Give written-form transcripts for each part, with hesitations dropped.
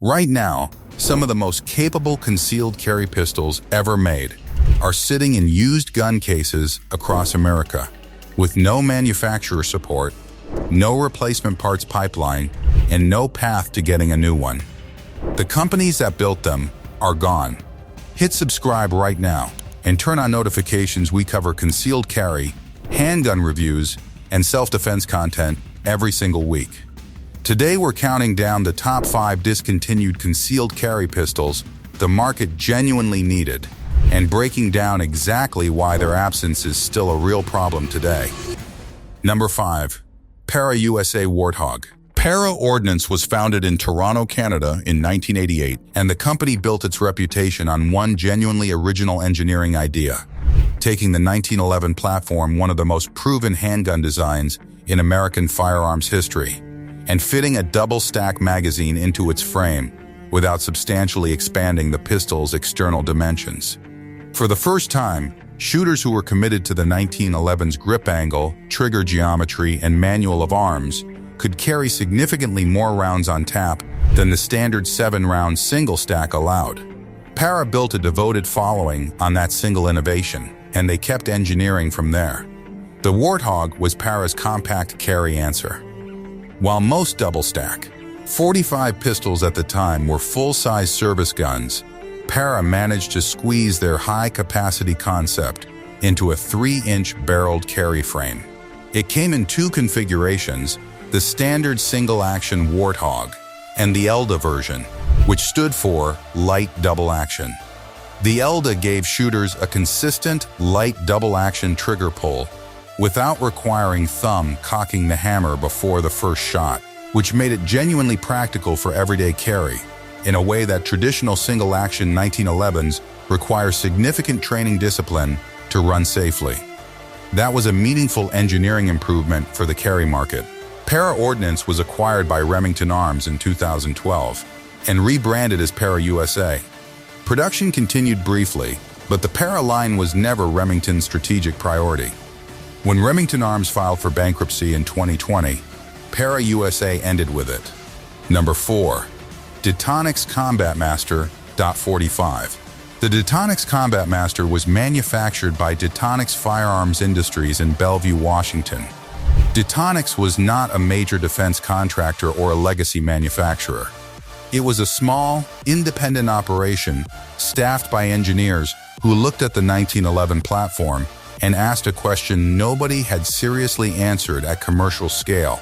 Right now, some of the most capable concealed carry pistols ever made are sitting in used gun cases across America, with no manufacturer support, no replacement parts pipeline, and no path to getting a new one. The companies that built them are gone. Hit subscribe right now and turn on notifications. We cover concealed carry, handgun reviews, and self-defense content every single week. Today we're counting down the top 5 discontinued concealed carry pistols the market genuinely needed, and breaking down exactly why their absence is still a real problem today. Number 5. Para USA Warthog. Para Ordnance was founded in Toronto, Canada in 1988, and the company built its reputation on one genuinely original engineering idea: taking the 1911 platform, one of the most proven handgun designs in American firearms history, and fitting a double-stack magazine into its frame without substantially expanding the pistol's external dimensions. For the first time, shooters who were committed to the 1911's grip angle, trigger geometry, and manual of arms could carry significantly more rounds on tap than the standard 7-round single stack allowed. Para built a devoted following on that single innovation, and they kept engineering from there. The Warthog was Para's compact carry answer. While most double-stack, 45 pistols at the time were full-size service guns, Para managed to squeeze their high-capacity concept into a 3-inch barreled carry frame. It came in 2 configurations: the standard single-action Warthog and the ELDA version, which stood for light double-action. The ELDA gave shooters a consistent, light double-action trigger pull without requiring thumb cocking the hammer before the first shot, which made it genuinely practical for everyday carry, in a way that traditional single-action 1911s require significant training discipline to run safely. That was a meaningful engineering improvement for the carry market. Para Ordnance was acquired by Remington Arms in 2012 and rebranded as Para USA. Production continued briefly, but the Para line was never Remington's strategic priority. When Remington Arms filed for bankruptcy in 2020, Para USA ended with it. Number 4. Detonics Combat Master .45. The Detonics Combat Master was manufactured by Detonics Firearms Industries in Bellevue, Washington. Detonics was not a major defense contractor or a legacy manufacturer. It was a small, independent operation staffed by engineers who looked at the 1911 platform and asked a question nobody had seriously answered at commercial scale.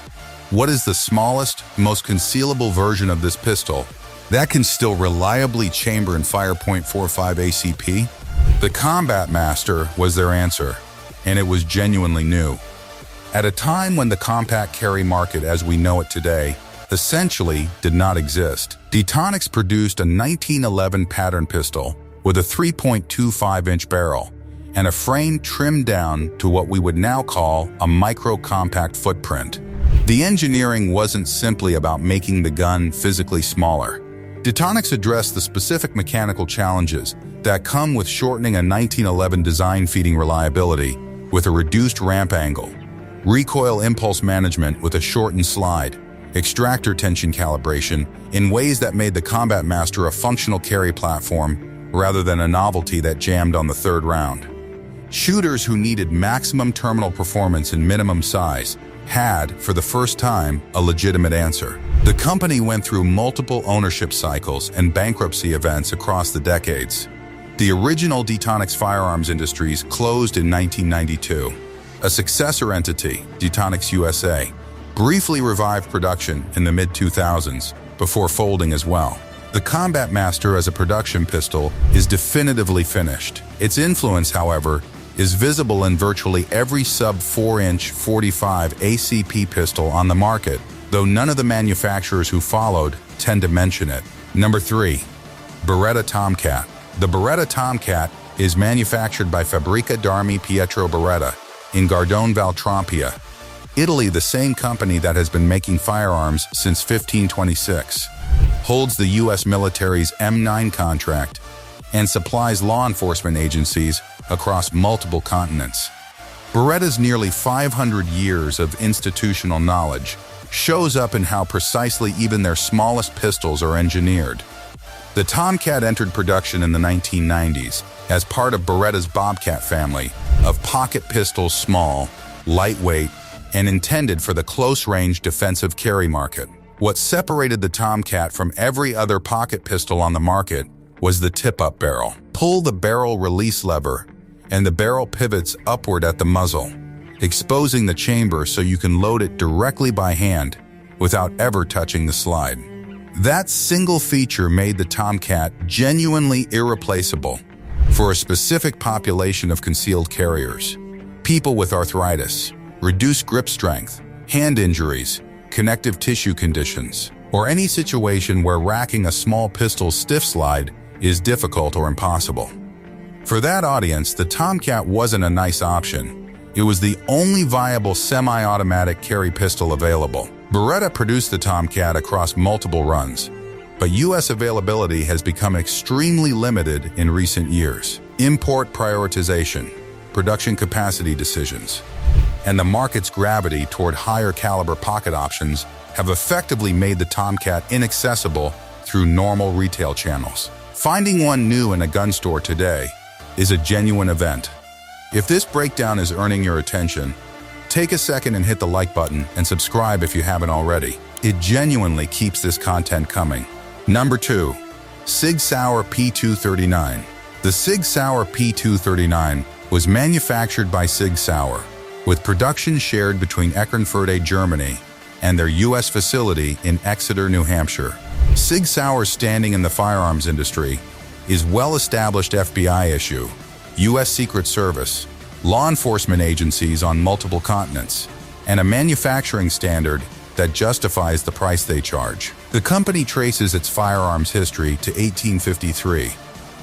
What is the smallest, most concealable version of this pistol that can still reliably chamber and fire .45 ACP? The Combat Master was their answer, and it was genuinely new. At a time when the compact carry market as we know it today essentially did not exist, Detonics produced a 1911 pattern pistol with a 3.25-inch barrel and a frame trimmed down to what we would now call a micro-compact footprint. The engineering wasn't simply about making the gun physically smaller. Detonics addressed the specific mechanical challenges that come with shortening a 1911 design, feeding reliability with a reduced ramp angle, recoil impulse management with a shortened slide, extractor tension calibration in ways that made the Combat Master a functional carry platform rather than a novelty that jammed on the 3rd round. Shooters who needed maximum terminal performance and minimum size had, for the first time, a legitimate answer. The company went through multiple ownership cycles and bankruptcy events across the decades. The original Detonics Firearms Industries closed in 1992. A successor entity, Detonics USA, briefly revived production in the mid-2000s before folding as well. The Combat Master as a production pistol is definitively finished. Its influence, however, is visible in virtually every sub-4-inch 45 ACP pistol on the market, though none of the manufacturers who followed tend to mention it. Number 3. Beretta Tomcat. The Beretta Tomcat is manufactured by Fabbrica d'Armi Pietro Beretta in Gardone Valtrompia, Italy. The same company that has been making firearms since 1526, holds the U.S. military's M9 contract, and supplies law enforcement agencies across multiple continents. Beretta's nearly 500 years of institutional knowledge shows up in how precisely even their smallest pistols are engineered. The Tomcat entered production in the 1990s as part of Beretta's Bobcat family of pocket pistols, small, lightweight, and intended for the close-range defensive carry market. What separated the Tomcat from every other pocket pistol on the market was the tip-up barrel. Pull the barrel release lever, and the barrel pivots upward at the muzzle, exposing the chamber so you can load it directly by hand without ever touching the slide. That single feature made the Tomcat genuinely irreplaceable for a specific population of concealed carriers: people with arthritis, reduced grip strength, hand injuries, connective tissue conditions, or any situation where racking a small pistol's stiff slide is difficult or impossible. For that audience, the Tomcat wasn't a nice option. It was the only viable semi-automatic carry pistol available. Beretta produced the Tomcat across multiple runs, but U.S. availability has become extremely limited in recent years. Import prioritization, production capacity decisions, and the market's gravity toward higher caliber pocket options have effectively made the Tomcat inaccessible through normal retail channels. Finding one new in a gun store today is a genuine event. If this breakdown is earning your attention, take a second and hit the like button and subscribe if you haven't already. It genuinely keeps this content coming. Number 2. Sig Sauer P239. The Sig Sauer P239 was manufactured by Sig Sauer, with production shared between Eckernförde, Germany, and their U.S. facility in Exeter, New Hampshire. Sig Sauer's standing in the firearms industry is well-established FBI issue, U.S. Secret Service, law enforcement agencies on multiple continents, and a manufacturing standard that justifies the price they charge. The company traces its firearms history to 1853,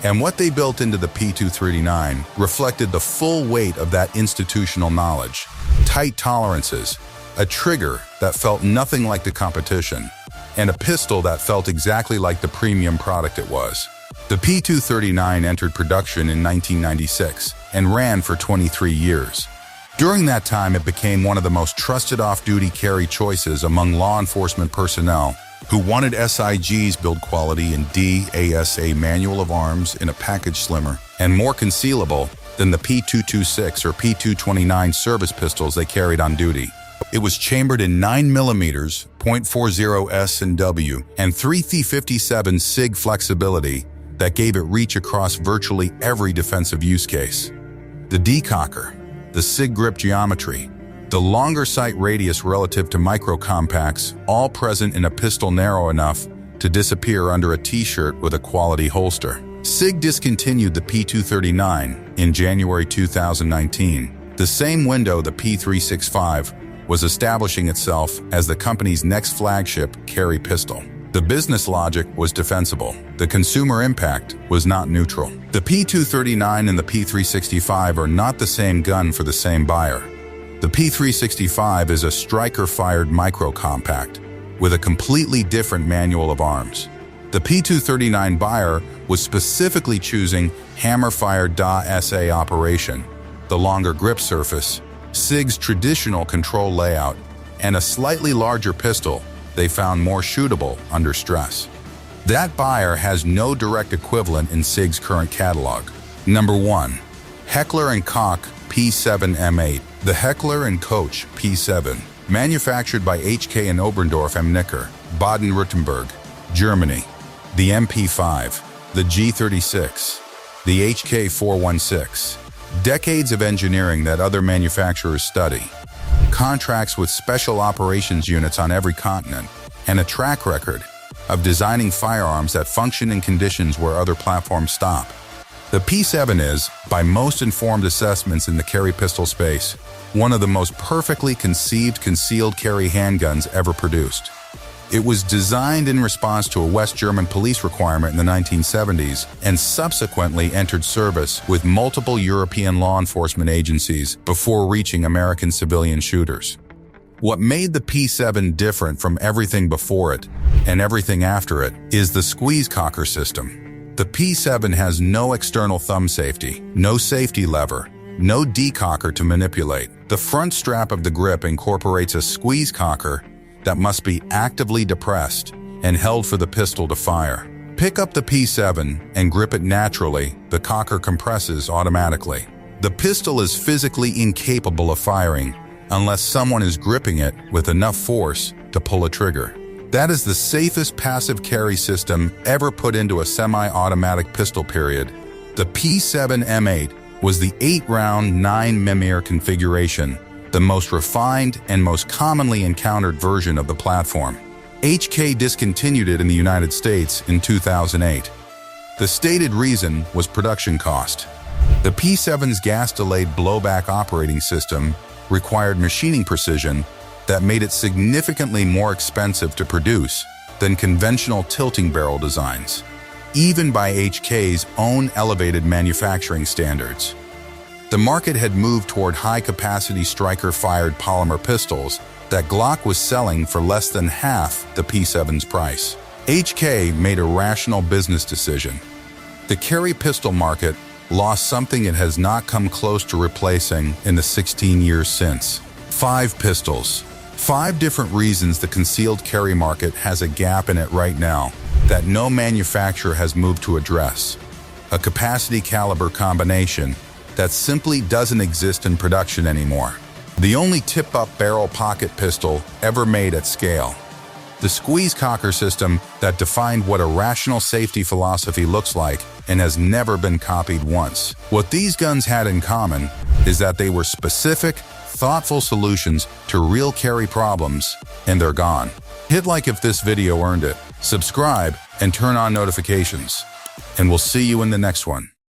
and what they built into the P239 reflected the full weight of that institutional knowledge: tight tolerances, a trigger that felt nothing like the competition, and a pistol that felt exactly like the premium product it was. The P239 entered production in 1996 and ran for 23 years. During that time, it became one of the most trusted off-duty carry choices among law enforcement personnel who wanted SIG's build quality and DASA manual of arms in a package slimmer and more concealable than the P226 or P229 service pistols they carried on duty. It was chambered in 9mm, .40 S&W, and 357 SIG flexibility that gave it reach across virtually every defensive use case. The decocker, the SIG grip geometry, the longer sight radius relative to micro-compacts, all present in a pistol narrow enough to disappear under a t-shirt with a quality holster. SIG discontinued the P239 in January 2019, the same window the P365 was establishing itself as the company's next flagship carry pistol. The business logic was defensible. The consumer impact was not neutral. The P239 and the P365 are not the same gun for the same buyer. The P365 is a striker-fired micro-compact with a completely different manual of arms. The P239 buyer was specifically choosing hammer-fired DASA operation, the longer grip surface, SIG's traditional control layout, and a slightly larger pistol they found more shootable under stress. That buyer has no direct equivalent in SIG's current catalog. Number 1. Heckler Koch P7 M8. The Heckler Koch P7, manufactured by HK and Oberndorf am Neckar, Baden-Württemberg, Germany. The MP5, the G36, the HK416. Decades of engineering that other manufacturers study, contracts with special operations units on every continent, and a track record of designing firearms that function in conditions where other platforms stop. The P7 is, by most informed assessments in the carry pistol space, one of the most perfectly conceived concealed carry handguns ever produced. It was designed in response to a West German police requirement in the 1970s and subsequently entered service with multiple European law enforcement agencies before reaching American civilian shooters. What made the P7 different from everything before it and everything after it is the squeeze cocker system. The P7 has no external thumb safety, no safety lever, no decocker to manipulate. The front strap of the grip incorporates a squeeze cocker that must be actively depressed and held for the pistol to fire. Pick up the P7 and grip it naturally. The cocker compresses automatically. The pistol is physically incapable of firing unless someone is gripping it with enough force to pull a trigger. That is the safest passive carry system ever put into a semi-automatic pistol, period. The P7 M8 was the 8-round 9mm configuration, the most refined and most commonly encountered version of the platform. HK discontinued it in the United States in 2008. The stated reason was production cost. The P7's gas-delayed blowback operating system required machining precision that made it significantly more expensive to produce than conventional tilting barrel designs, even by HK's own elevated manufacturing standards. The market had moved toward high-capacity striker-fired polymer pistols that Glock was selling for less than half the P7's price. HK made a rational business decision. The carry pistol market lost something it has not come close to replacing in the 16 years since. 5 pistols. 5 different reasons the concealed carry market has a gap in it right now that no manufacturer has moved to address. A capacity caliber combination that simply doesn't exist in production anymore. The only tip-up barrel pocket pistol ever made at scale. The squeeze cocker system that defined what a rational safety philosophy looks like and has never been copied once. What these guns had in common is that they were specific, thoughtful solutions to real carry problems, and they're gone. Hit like if this video earned it, subscribe, and turn on notifications. And we'll see you in the next one.